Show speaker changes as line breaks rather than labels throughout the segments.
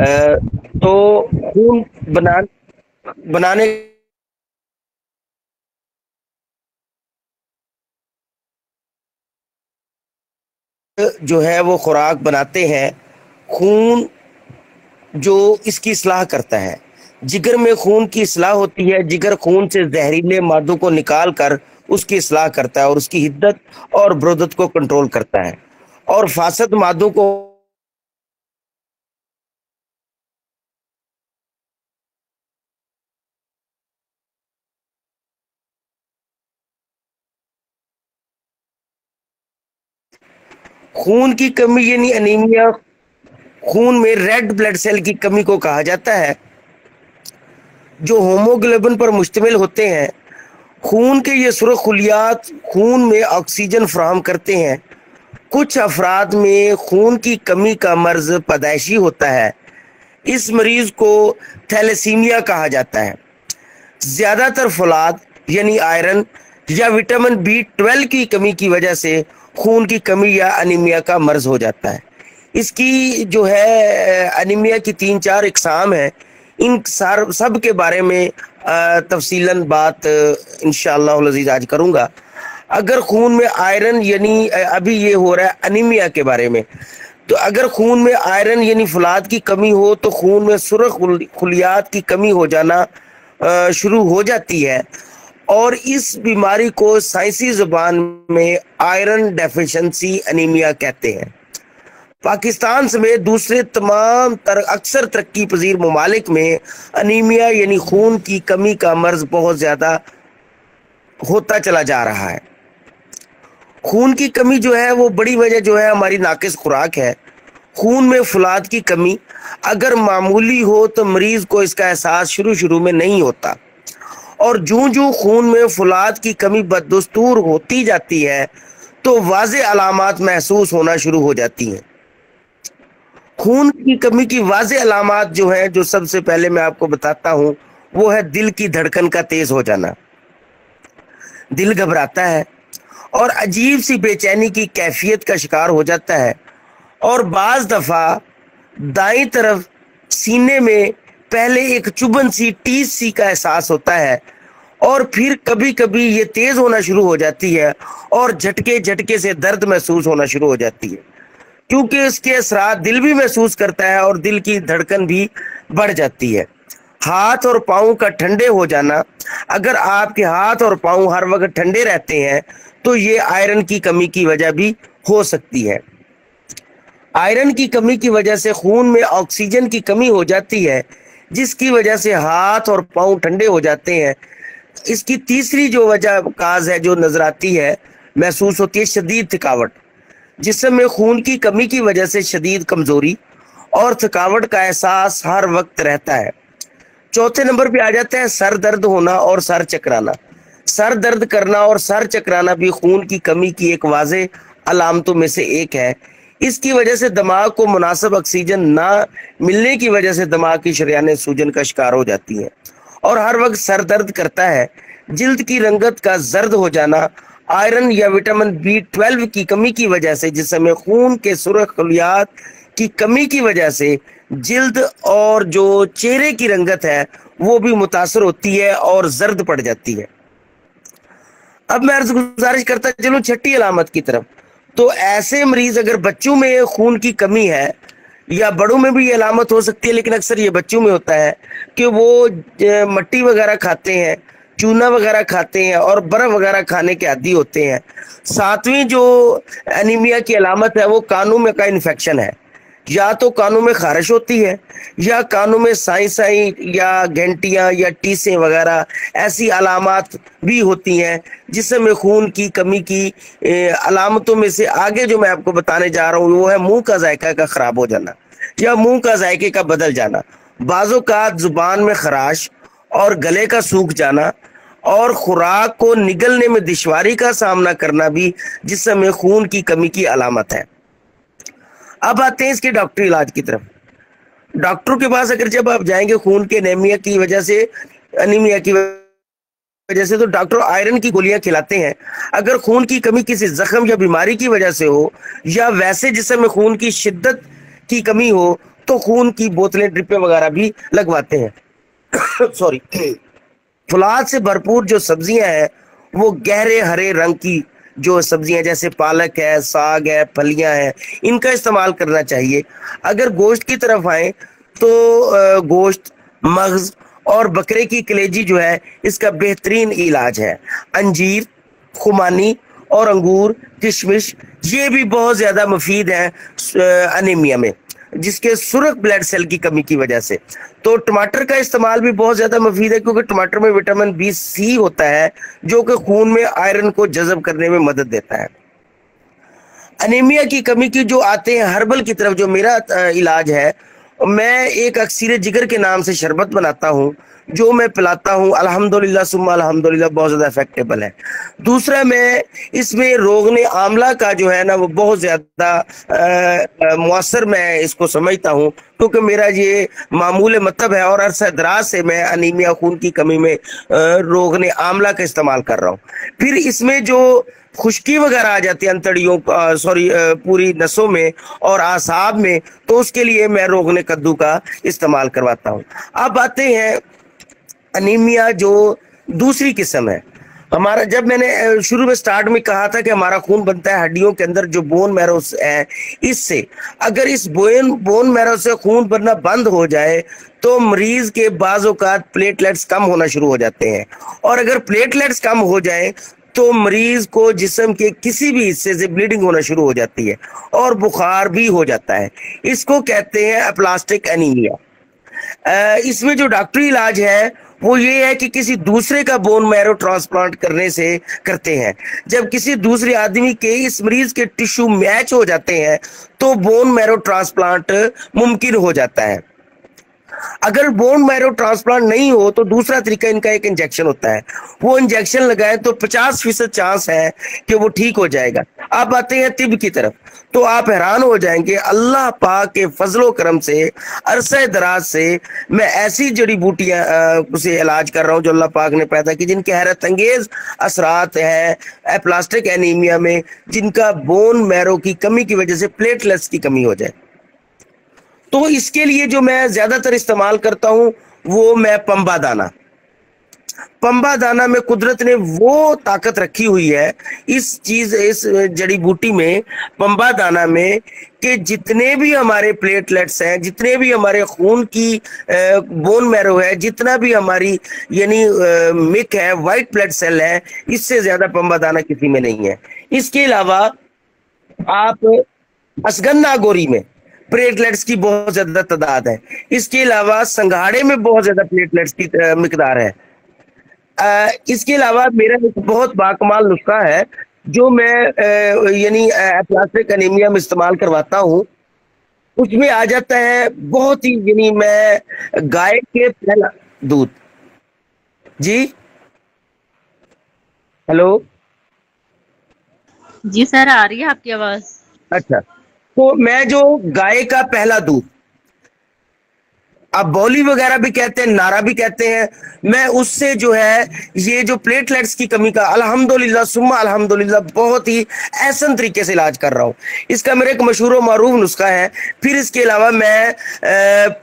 तो खून बनाने जो है वो खुराक बनाते हैं। खून जो इसकी इस्लाह करता है, जिगर में खून की इस्लाह होती है। जिगर खून से जहरीले मादों को निकाल कर उसकी इस्लाह करता है और उसकी हिद्दत और ब्रोदत को कंट्रोल करता है, और फासद मादों को खून की कमी यानी अनीमिया, खून में रेड ब्लड सेल की कमी को कहा जाता है, जो होमोग्लोबिन पर मुश्तमिल होते हैं। खून के ये सुर्ख खुलियात खून में ऑक्सीजन फराहम करते हैं। कुछ अफराद में खून की कमी का मर्ज पैदाइशी होता है। इस मरीज को थैलेसीमिया कहा जाता है। ज्यादातर फौलाद यानी आयरन या विटामिन B12 की कमी की वजह से खून की कमी या अनीमिया का मर्ज हो जाता है। इसकी जो है अनीमिया की 3-4 इकसाम है। इन सब के बारे में तफसीलन बात इंशाअल्लाह अज़ीज आज करूंगा। अगर खून में आयरन यानी अभी ये हो रहा है अनीमिया के बारे में, तो अगर खून में आयरन यानी फौलाद की कमी हो तो खून में सुर्ख खुलियात की कमी हो जाना शुरू हो जाती है, और इस बीमारी को साइंसी जुबान में आयरन डेफिशिएंसी अनीमिया कहते हैं। पाकिस्तान समेत दूसरे तमाम अक्सर तरक्की पजीर ममालिक में अनीमिया यानी खून की कमी का मर्ज बहुत ज्यादा होता चला जा रहा है। खून की कमी जो है वो बड़ी वजह जो है हमारी नाकिस खुराक है। खून में फौलाद की कमी अगर मामूली हो तो मरीज को इसका एहसास शुरू शुरू में नहीं होता, और जूं जूं खून में फौलाद की कमी बदस्तूर होती जाती है तो वाज़े अलामात महसूस होना शुरू हो जाती हैं। खून की कमी की वाज़े अलामात जो है, जो सबसे पहले मैं आपको बताता हूं, वो है दिल की धड़कन का तेज हो जाना। दिल घबराता है और अजीब सी बेचैनी की कैफियत का शिकार हो जाता है, और बाज दफा दाईं तरफ सीने में पहले एक चुभन सी टीस सी का एहसास होता है, और फिर कभी कभी ये तेज होना शुरू हो जाती है और झटके झटके से दर्द महसूस होना शुरू हो जाती है, क्योंकि इसके असरात दिल भी महसूस करता है और दिल की धड़कन भी बढ़ जाती है। हाथ और पाँव का ठंडे हो जाना, अगर आपके हाथ और पाँव हर वक्त ठंडे रहते हैं तो ये आयरन की कमी की वजह भी हो सकती है। आयरन की कमी की वजह से खून में ऑक्सीजन की कमी हो जाती है, जिसकी वजह से हाथ और पाँव ठंडे हो जाते हैं। इसकी तीसरी जो वजह काज है जो नजर आती है, महसूस होती है शदीद थकावट। जिस्म में खून की कमी की वजह से शदीद कमजोरी और थकावट का एहसास हर वक्त रहता है। चौथे नंबर पे आ जाता है सर दर्द होना और सर चकराना। सर दर्द करना और सर चकराना भी खून की कमी की एक वाज़े अलामतों में से एक है। इसकी वजह से दिमाग को मुनासिब ऑक्सीजन ना मिलने की वजह से दिमाग की शरियानें सूजन का शिकार हो जाती हैं और हर वक्त सर दर्द करता है। जिल्द की रंगत का जर्द हो जाना आयरन या विटामिन B12 की कमी की वजह से, जिसमें खून के सुर्ख खलियात की कमी की वजह से जिल्द और जो चेहरे की रंगत है वो भी मुतासर होती है और जर्द पड़ जाती है। अब मैं अर्ज गुजारिश करता चलूं छठी अलामत की तरफ। तो ऐसे मरीज, अगर बच्चों में खून की कमी है या बड़ों में भी ये अलामत हो सकती है, लेकिन अक्सर ये बच्चों में होता है कि वो मट्टी वगैरह खाते हैं, चूना वगैरह खाते हैं और बर्फ वगैरह खाने के आदी होते हैं। सातवीं जो एनीमिया की अलामत है वो कानों में का इन्फेक्शन है। या तो कानों में खारिश होती है या कानों में साई साई या घंटियां या टीसें वगैरह ऐसी अलामत भी होती हैं, जिसमें खून की कमी की अलामतों में से आगे जो मैं आपको बताने जा रहा हूँ वो है मुंह का जायका का खराब हो जाना या मुंह का जायके का बदल जाना, बाजों का जुबान में खराश और गले का सूख जाना, और खुराक को निगलने में दुश्वारी का सामना करना भी जिसमें खून की कमी की अलामत है। अब आते हैं इसके डॉक्टरी इलाज की तरफ। डॉक्टरों के पास अगर जब आप जाएंगे खून के एनीमिया की वजह से, अनीमिया की वजह से, तो डॉक्टर आयरन की गोलियां खिलाते हैं। अगर खून की कमी किसी जख्म या बीमारी की वजह से हो या वैसे जिस्म में खून की शिद्दत की कमी हो तो खून की बोतलें, ड्रिपें वगैरह भी लगवाते हैं। सॉरी। फुलाद से भरपूर जो सब्जियां हैं वो गहरे हरे रंग की जो सब्जियां जैसे पालक है, साग है, फलियां हैं, इनका इस्तेमाल करना चाहिए। अगर गोश्त की तरफ आए तो गोश्त, मगज और बकरे की कलेजी जो है इसका बेहतरीन इलाज है। अंजीर, खुमानी और अंगूर, किशमिश ये भी बहुत ज्यादा मुफीद है अनीमिया में, जिसके सुरख ब्लड सेल की कमी की वजह से। तो टमाटर का इस्तेमाल भी बहुत ज्यादा मुफीद है, क्योंकि टमाटर में विटामिन बी सी होता है जो कि खून में आयरन को जज़ब करने में मदद देता है। अनीमिया की कमी की जो आते हैं हर्बल की तरफ, जो मेरा इलाज है, मैं एक अक्सीर जिगर के नाम से शरबत बनाता हूँ जो मैं पिलाता हूँ। अल्हम्दुलिल्लाह सुम्मा अल्हम्दुलिल्लाह बहुत ज्यादा इफेक्टेबल है। दूसरा, मैं इसमें रोगने आमला का जो है ना वो बहुत ज्यादा मुअस्सर मैं इसको समझता हूँ, क्योंकि मेरा ये मामूल मतलब है और अरसा दराज से मैं अनीमिया, खून की कमी में रोगने आमला का इस्तेमाल कर रहा हूँ। फिर इसमें जो खुश्की वगैरह आ जाती है अंतड़ियों, सॉरी, पूरी नसों में और आसाब में, तो उसके लिए मैं रोगने कद्दू का इस्तेमाल करवाता हूँ। अब आते हैं अनीमिया जो दूसरी किस्म है हमारा। जब मैंने शुरू में स्टार्ट में कहा था कि हमारा खून बनता है हड्डियों के अंदर जो बोन मैरो है, इससे अगर इस बोन मैरो से खून बनना बंद हो जाए तो मरीज के बाज़ औक़ात प्लेटलेट्स कम होना शुरू हो जाते हैं, और अगर प्लेटलेट्स कम हो जाए तो मरीज को जिस्म के किसी भी हिस्से से ब्लीडिंग होना शुरू हो जाती है और बुखार भी हो जाता है। इसको कहते हैं अप्लास्टिक एनीमिया। इसमें जो डॉक्टरी इलाज है वो ये है कि किसी दूसरे का बोन मैरो ट्रांसप्लांट करने से करते हैं। जब किसी दूसरे आदमी के इस मरीज के टिश्यू मैच हो जाते हैं तो बोन मैरो ट्रांसप्लांट मुमकिन हो जाता है। अगर बोन मैरो ट्रांसप्लांट नहीं हो तो दूसरा तरीका इनका एक इंजेक्शन होता है, वो इंजेक्शन लगाए तो 50% चांस है कि वो ठीक हो जाएगा। अब आते हैं तिब की तरफ, तो आप हैरान हो जाएंगे अल्लाह पाक के फजलो करम से अरसे दराज से मैं ऐसी जड़ी बूटियां से इलाज कर रहा हूं जो अल्लाह पाक ने पैदा की, जिनके हैरत अंगेज असरात है एप्लास्टिक एनीमिया में, जिनका बोन मैरो की कमी की वजह से प्लेटलेट्स की कमी हो जाए। तो इसके लिए जो मैं ज्यादातर इस्तेमाल करता हूं वो मैं पंबा दाना में कुदरत ने वो ताकत रखी हुई है इस जड़ी बूटी में, पंबा दाना में, कि जितने भी हमारे प्लेटलेट्स हैं, जितने भी हमारे खून की बोन मैरो है, जितना भी हमारी यानी मिक है, वाइट ब्लड सेल है, इससे ज्यादा पंबा दाना किसी में नहीं है। इसके अलावा आप असगन्ना गोरी में प्लेटलेट्स की बहुत ज्यादा तादाद है। इसके अलावा संघाड़े में बहुत ज्यादा प्लेटलेट्स की मिकदार है। इसके अलावा मेरा एक बहुत बाकमाल नुस्खा है जो मैं यानी एप्लास्टिक एनीमिया में इस्तेमाल करवाता हूँ। उसमें आ जाता है बहुत ही, यानी मैं गाय के पहला दूध। जी हेलो
जी सर, आ रही है आपकी आवाज।
अच्छा, तो मैं जो गाय का पहला दूध, आप बौली वगैरह भी कहते हैं, नारा भी कहते हैं, मैं उससे जो है ये जो प्लेटलेट्स की कमी का अल्हम्दुलिल्लाह सुम्मा अल्हम्दुलिल्लाह बहुत ही एहसन तरीके से इलाज कर रहा हूँ। इसका मेरा एक मशहूर और मारूफ नुस्खा है। फिर इसके अलावा मैं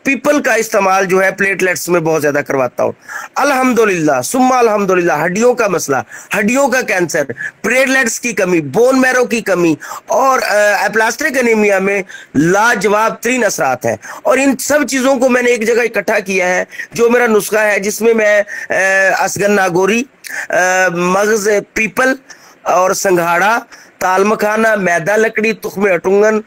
पीपल का इस्तेमाल जो है प्लेटलेट्स में बहुत ज्यादा करवाता हूँ। अल्हम्दुलिल्लाह सुम्मा अल्हम्दुलिल्लाह हड्डियों का मसला, हड्डियों का कैंसर, प्लेटलेट्स की कमी, बोन मैरो की कमी और एप्लास्टिक एनीमिया में लाजवाब तरीन असरात हैं। और इन सब चीजों को मैंने एक जगह इकट्ठा किया है जो मेरा नुस्खा है, जिसमें मैं असगन्ना गोरी, मगज पीपल और संघाड़ा, ताल मखाना, मैदा लकड़ी, तुख्मे अटुंगन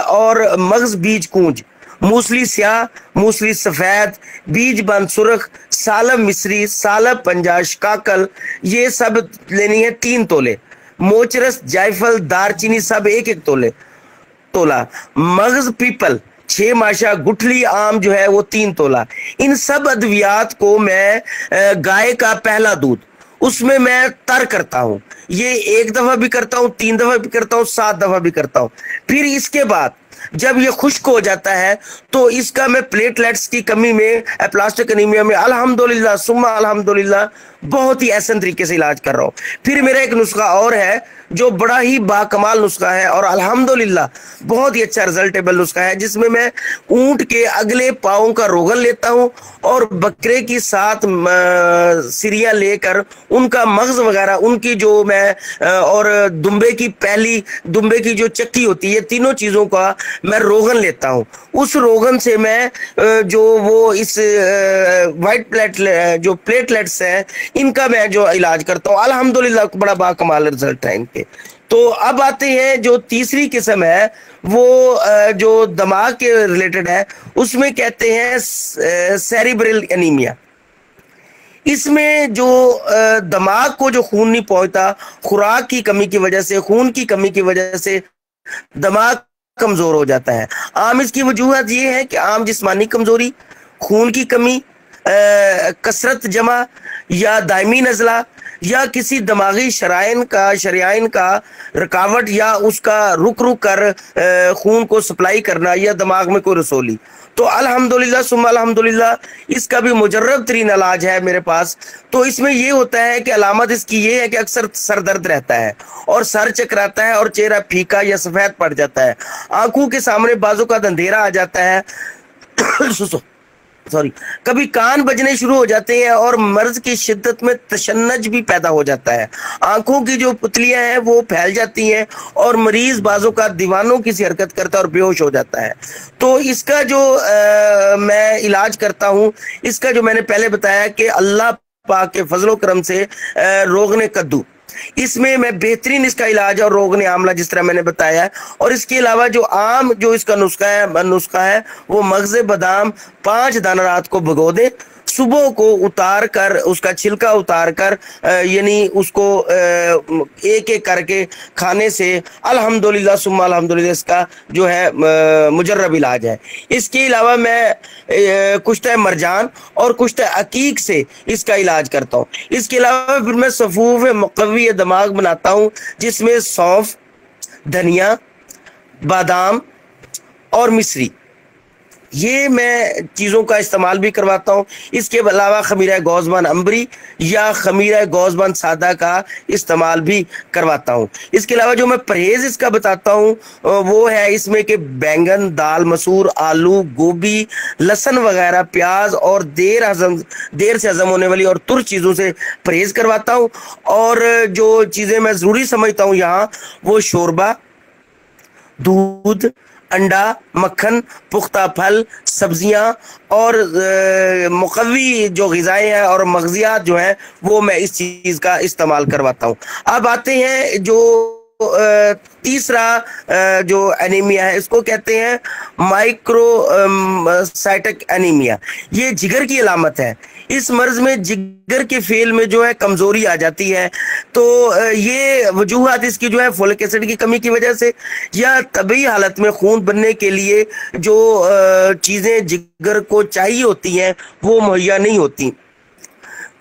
और मगज बीज कूंज, मूसली स्याह, मूसली सफेद, बीज बंद सुरख, सालब मिस्री, सालब पंजा, शिकाकल, ये सब लेनी है 3 तोले। मोचरस, जायफल, दारचीनी सब 1-1 तोला। मगज पीपल 6 माशा, गुठली आम जो है वो 3 तोला। इन सब अद्वियात को मैं गाय का पहला दूध उसमें मैं तर करता हूं। ये 1 दफा भी करता हूं, 3 दफा भी करता हूं, 7 दफा भी करता हूं। फिर इसके बाद जब ये खुश्क हो जाता है तो इसका मैं प्लेटलेट्स की कमी में, एप्लास्टिक एनीमिया में अल्हम्दुलिल्लाह सुम्मा अल्हम्दुलिल्लाह बहुत ही आसान तरीके से इलाज कर रहा हूं। फिर मेरा एक नुस्खा और है जो बड़ा ही बाकमाल नुस्खा है और अल्हम्दुलिल्लाह बहुत ही अच्छा रिजल्टेबल नुस्खा है, जिसमें मैं ऊंट के अगले पाँव का रोगन लेता हूं और बकरे की 7 सिरियां लेकर उनका मगज वगैरह, उनकी जो मैं और दुम्बे की जो चक्की होती है, तीनों चीजों का मैं रोगन लेता हूं। उस रोगन से मैं जो वो इस वाइट जो प्लेटलेट्स हैं इनका मैं जो इलाज करता हूँ, अल्हम्दुलिल्लाह बड़ा बाकमाल रिजल्ट है इनके। तो अब आते हैं जो तीसरी किस्म है, वो जो दिमाग के रिलेटेड है, उसमें कहते हैं सेरिब्रल एनीमिया। इसमें जो दिमाग को जो खून नहीं पहुंचता, खुराक की कमी की वजह से, खून की कमी की वजह से दिमाग कमजोर हो जाता है। आम इसकी वजूहत ये है कि आम जिस्मानी कमजोरी, खून की कमी, कसरत जमा या दायमी नज़ला, या किसी दिमागी शरायन का रुकावट, या उसका रुक कर खून को सप्लाई करना, या दिमाग में कोई रसोली। तो अल्हम्दुलिल्लाह सुम्मा अल्हम्दुलिल्लाह इसका भी मुजर्रब तरीन इलाज है मेरे पास। तो इसमें ये होता है कि अलामत इसकी ये है कि अक्सर सर दर्द रहता है और सर चकराता है और चेहरा फीका या सफेद पड़ जाता है, आंखों के सामने बाजू का अंधेरा आ जाता है कभी कान बजने शुरू हो जाते हैं और मर्ज की शिद्दत में तशन्नज भी पैदा हो जाता है। आंखों की जो पुतलियां हैं वो फैल जाती हैं और मरीज बाजों का दीवानों की सी हरकत करता है और बेहोश हो जाता है। तो इसका जो मैं इलाज करता हूँ, इसका जो मैंने पहले बताया कि अल्लाह पाक के फजलो करम से रोगने कद्दू, इसमें मैं बेहतरीन इसका इलाज और रोगने आमला जिस तरह मैंने बताया है। और इसके अलावा जो आम जो इसका नुस्खा है वो मगज़े बादाम 5 दाना रात को भिगो दे, सुबह को उतार कर उसका छिलका उतार कर यानी उसको एक एक करके खाने से अल्हम्दुलिल्लाह सुम्मा अल्हम्दुलिल्लाह इसका जो है मुजर्रब इलाज है। इसके अलावा मैं कुश्ता मरजान और कुश्ता अकीक से इसका इलाज करता हूँ। इसके अलावा फिर मैं सफूफ मुक़व्वी दिमाग बनाता हूँ, जिसमें सौंफ, धनिया, बादाम और मिश्री, ये मैं चीज़ों का इस्तेमाल भी करवाता हूँ। इसके अलावा खमीरा गौज़बान अंबरी या खमीरा गौज़बान सादा का इस्तेमाल भी करवाता हूँ। इसके अलावा जो मैं परहेज़ इसका बताता हूँ वो है इसमें कि बैंगन, दाल मसूर, आलू, गोभी, लहसुन वगैरह, प्याज और देर से हजम होने वाली और तुर चीज़ों से परहेज़ करवाता हूँ। और जो चीज़ें मैं ज़रूरी समझता हूँ यहाँ, वो शोरबा, दूध, अंडा, मक्खन, पुख्ता फल, सब्जियां और मुक़व्वी जो ग़िज़ाएँ हैं और मग़ज़ियात जो हैं वो मैं इस चीज़ का इस्तेमाल करवाता हूँ। अब आते हैं जो तीसरा जो एनीमिया है, इसको कहते हैं माइक्रोसाइटिक एनीमिया। ये जिगर की अलामत है। इस मर्ज में जिगर के फेल में जो है कमजोरी आ जाती है। तो ये वजूहात इसकी जो है फोलिक एसिड की कमी की वजह से या तबी हालत में खून बनने के लिए जो चीजें जिगर को चाहिए होती हैं वो मुहैया नहीं होती।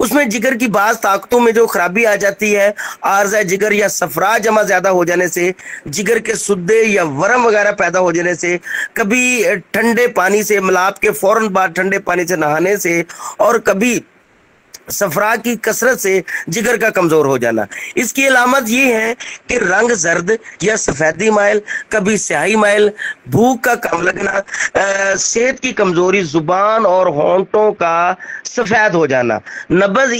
उसमें जिगर की बाज ताकतों में जो खराबी आ जाती है, आर्जा जिगर या सफरा जमा ज्यादा हो जाने से, जिगर के सुद्दे या वरम वगैरह पैदा हो जाने से, कभी ठंडे पानी से मिलाप के फौरन बाद ठंडे पानी से नहाने से, और कभी सफरा की कसरत से जिगर का कमजोर हो जाना। इसकी अलामत ये है कि रंग जर्द या सफेदी माइल, कभी स्याही माइल, भूख का कम लगना, सेहत की कमजोरी, जुबान और होंठों का सफेद हो जाना, नब्ज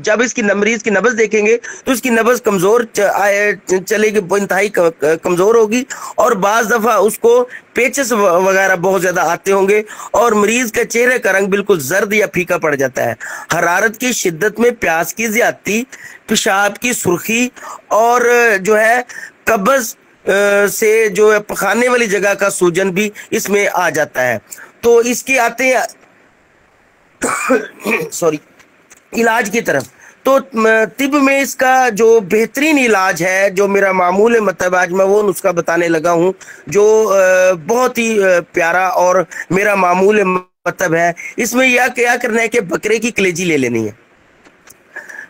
जब इसकी मरीज की नब्ज देखेंगे तो इसकी नब्ज कमजोर चलेगी, इंतहाई कमजोर होगी और बाज दफा उसको पेचस वगैरह बहुत ज्यादा आते होंगे और मरीज का चेहरे का रंग बिल्कुल जर्द या फीका पड़ जाता है। हरारत की शिद्दत में प्यास की ज्यादती, पेशाब की सुर्खी और जो है कब्ज से जो है पखाने वाली जगह का सूजन भी इसमें आ जाता है। तो इसके आते हैं सॉरी इलाज की तरफ। तो तिब में इसका जो बेहतरीन इलाज है, जो मेरा मामूल मतलब आज मैं वो नुस्खा बताने लगा हूँ जो बहुत ही प्यारा और मेरा मामूल मतलब है। इसमें यह क्या करना है कि बकरे की कलेजी ले लेनी है।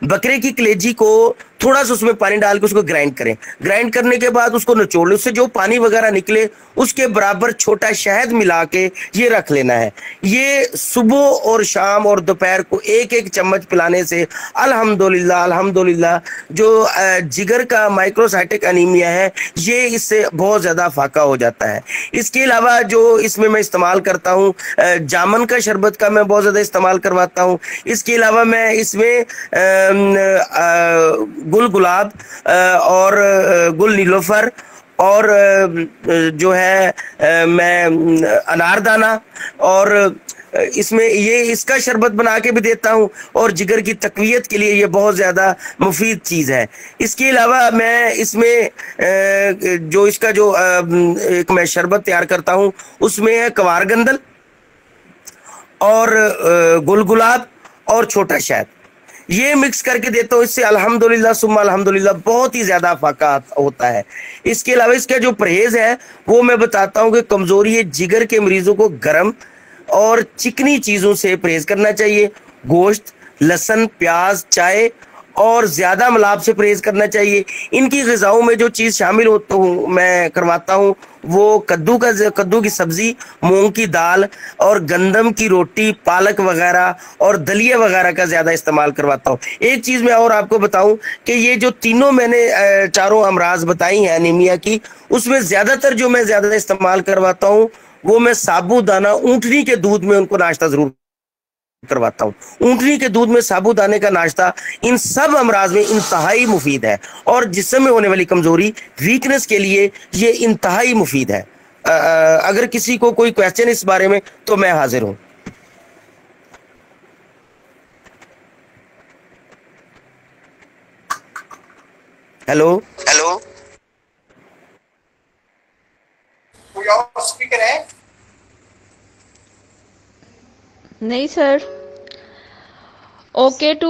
बकरे की कलेजी को थोड़ा सा उसमें पानी डाल के उसको ग्राइंड करें। ग्राइंड करने के बाद उसको निचोड़ लें, उससे जो पानी वगैरह निकले उसके बराबर छोटा शहद मिला के ये रख लेना है। ये सुबह और शाम और दोपहर को एक एक चम्मच पिलाने से अल्हम्दुलिल्लाह अल्हम्दुलिल्लाह जो जिगर का माइक्रोसाइटिक अनीमिया है ये इससे बहुत ज़्यादा फाका हो जाता है। इसके अलावा जो इसमें मैं इस्तेमाल करता हूँ, जामन का शरबत का मैं बहुत ज़्यादा इस्तेमाल करवाता हूँ। इसके अलावा मैं इसमें गुल गुलाब और गुल नीलोफर और जो है मैं अनारदाना और इसमें ये इसका शरबत बना के भी देता हूँ और जिगर की तकवीयत के लिए ये बहुत ज़्यादा मुफीद चीज़ है। इसके अलावा मैं इसमें जो इसका जो एक मैं शरबत तैयार करता हूँ उसमें है कवारगंदल और गुल गुलाब और छोटा शहद, ये मिक्स करके देता हूँ। इससे अल्हम्दुलिल्लाह सुम्मा अल्हम्दुलिल्लाह बहुत ही ज्यादा फाका होता है। इसके अलावा इसका जो परहेज है वो मैं बताता हूँ कि कमजोरी है जिगर के मरीजों को गर्म और चिकनी चीजों से परहेज करना चाहिए। गोश्त, लहसुन, प्याज, चाय और ज्यादा मलाब से परहेज करना चाहिए। इनकी ग़िज़ाओं में जो चीज़ शामिल होता हूँ मैं करवाता हूँ वो कद्दू की सब्जी, मूंग की दाल और गंदम की रोटी, पालक वगैरह और दलिया वगैरह का ज्यादा इस्तेमाल करवाता हूँ। एक चीज मैं और आपको बताऊं कि ये जो तीनों मैंने चारों अमराज बताई हैं अनीमिया की, उसमें ज्यादातर जो मैं ज्यादा इस्तेमाल करवाता हूँ वो मैं साबूदाना ऊँटनी के दूध में उनको नाश्ता जरूर करवाता हूँ। ऊँटनी के दूध में साबूदाने का नाश्ता इन सब अमराज में इंतहाई मुफीद है और जिस्म में होने वाली कमजोरी, वीकनेस के लिए ये इंतहाई मुफीद है। अगर किसी को कोई क्वेश्चन इस बारे में तो मैं हाजिर हूँ। हेलो
हेलो, कोई और स्पीकर है?
नहीं सर। Okay to